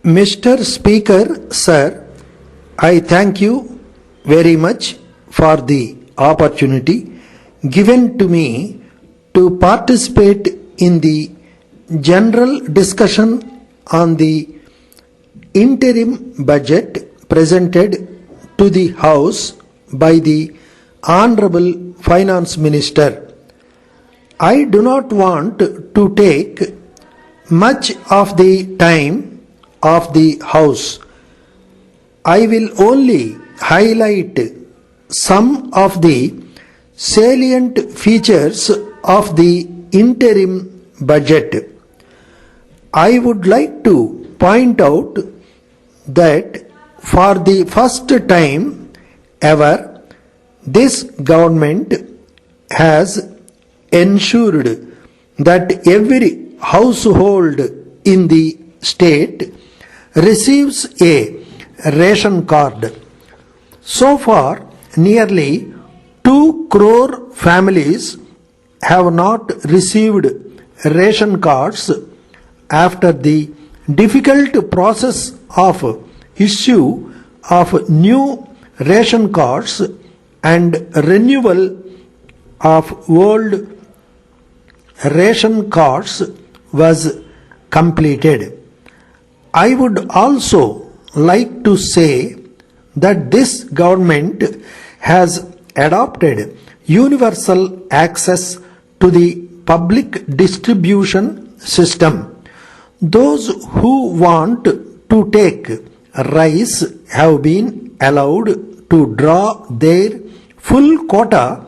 Mr. Speaker, sir, I thank you very much for the opportunity given to me to participate in the general discussion on the interim budget presented to the House by the Honorable Finance Minister. I do not want to take much of the time of the House. I will only highlight some of the salient features of the interim budget. I would like to point out that for the first time ever, this government has ensured that every household in the state receives a ration card. So far, nearly 2 crore families have not received ration cards after the difficult process of issue of new ration cards and renewal of old ration cards was completed. I would also like to say that this government has adopted universal access to the public distribution system. Those who want to take rice have been allowed to draw their full quota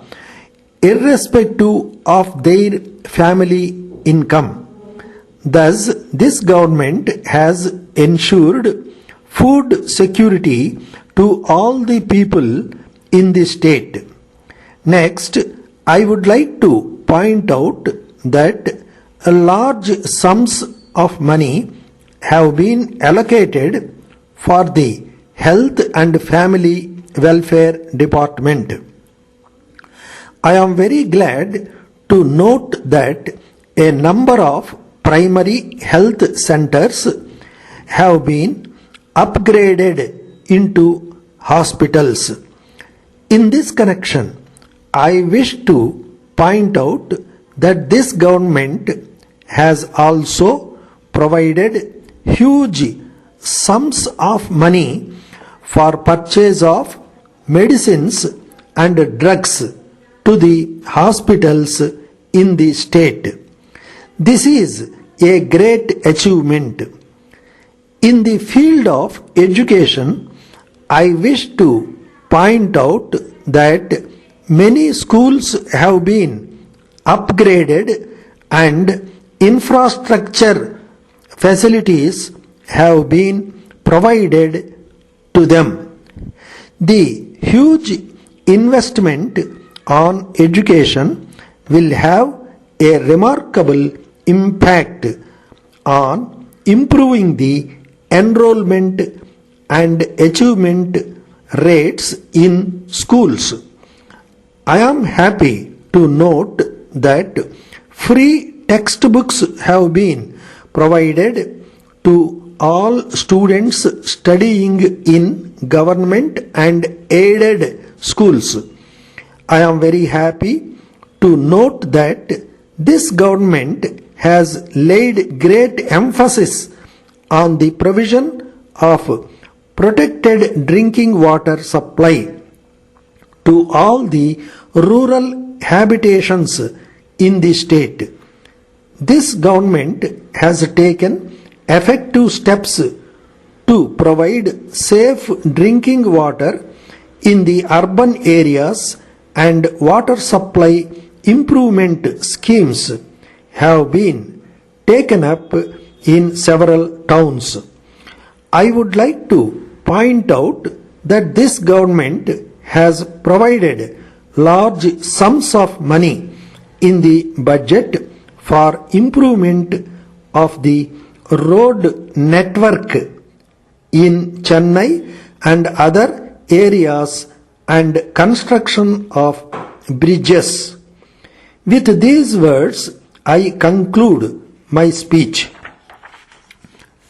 irrespective of their family income. Thus, this government has ensured food security to all the people in the state. Next, I would like to point out that large sums of money have been allocated for the Health and Family Welfare Department. I am very glad to note that a number of primary health centers have been upgraded into hospitals. In this connection, I wish to point out that this government has also provided huge sums of money for purchase of medicines and drugs to the hospitals in the state. This is a great achievement. In the field of education, I wish to point out that many schools have been upgraded and infrastructure facilities have been provided to them. The huge investment on education will have a remarkable impact on improving the enrollment and achievement rates in schools. I am happy to note that free textbooks have been provided to all students studying in government and aided schools. I am very happy to note that this government has laid great emphasis on the provision of protected drinking water supply to all the rural habitations in the state. This government has taken effective steps to provide safe drinking water in the urban areas, and water supply improvement schemes have been taken up in several towns. I would like to point out that this government has provided large sums of money in the budget for improvement of the road network in Chennai and other areas and construction of bridges. With these words, I conclude my speech.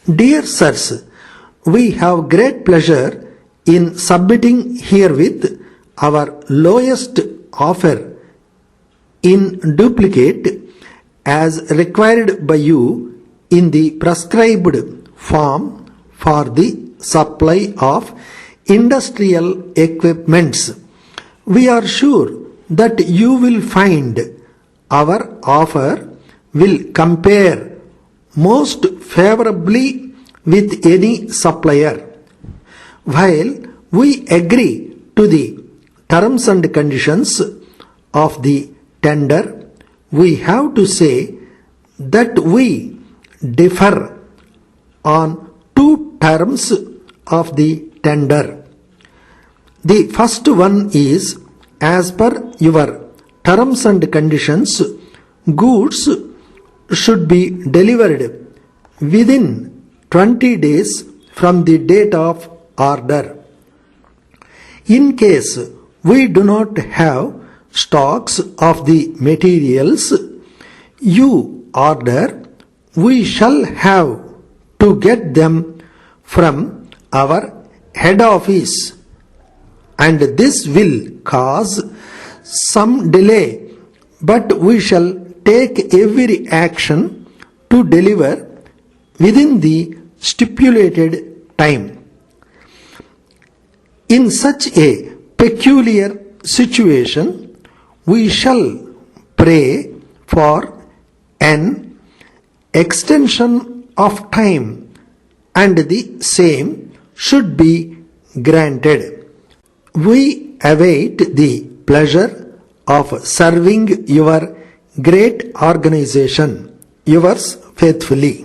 Dear sirs, we have great pleasure in submitting herewith our lowest offer in duplicate as required by you in the prescribed form for the supply of industrial equipments. We are sure that you will find our offer will compare most favorably with any supplier. While we agree to the terms and conditions of the tender, we have to say that we differ on two terms of the tender. The first one is, as per your terms and conditions, goods should be delivered within 20 days from the date of order. In case we do not have stocks of the materials you order, we shall have to get them from our head office, and this will cause some delay, but we shall take every action to deliver within the stipulated time. In such a peculiar situation, we shall pray for an extension of time, and the same should be granted. We await the pleasure of serving your great organization. Yours faithfully.